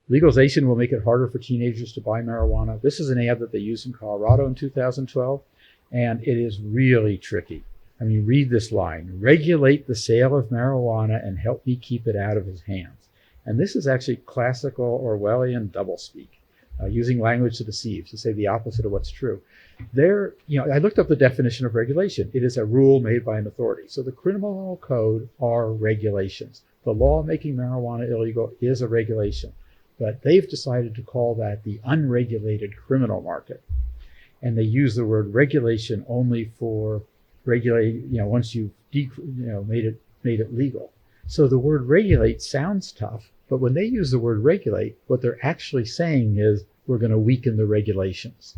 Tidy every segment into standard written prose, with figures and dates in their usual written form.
Legalization will make it harder for teenagers to buy marijuana. This is an ad that they used in Colorado in 2012, and it is really tricky. I mean, read this line: regulate the sale of marijuana and help me keep it out of his hands. And this is actually classical Orwellian doublespeak, using language to deceive, to say the opposite of what's true. I looked up the definition of regulation. It is a rule made by an authority. So the criminal code are regulations. The law making marijuana illegal is a regulation, but they've decided to call that the unregulated criminal market. And they use the word regulation only for regulate, once you've made it legal. So the word regulate sounds tough, but when they use the word regulate, what they're actually saying is we're going to weaken the regulations.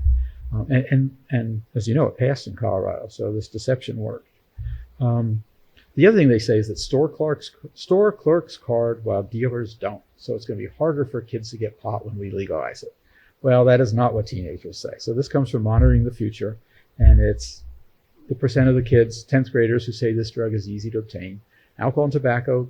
And as you know, it passed in Colorado, so this deception worked. The other thing they say is that store clerks card while dealers don't. So it's going to be harder for kids to get pot when we legalize it. Well, that is not what teenagers say. So this comes from Monitoring the Future, and it's the percent of the kids, 10th graders, who say this drug is easy to obtain. Alcohol and tobacco,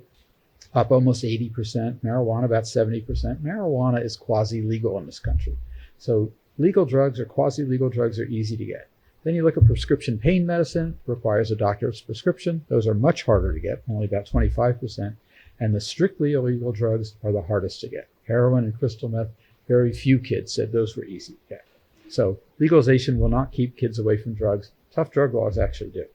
up almost 80%. Marijuana, about 70%. Marijuana is quasi-legal in this country. So legal drugs or quasi-legal drugs are easy to get. Then you look at prescription pain medicine, requires a doctor's prescription. Those are much harder to get, only about 25%. And the strictly illegal drugs are the hardest to get. Heroin and crystal meth, very few kids said those were easy to get. So legalization will not keep kids away from drugs. Tough drug laws actually do.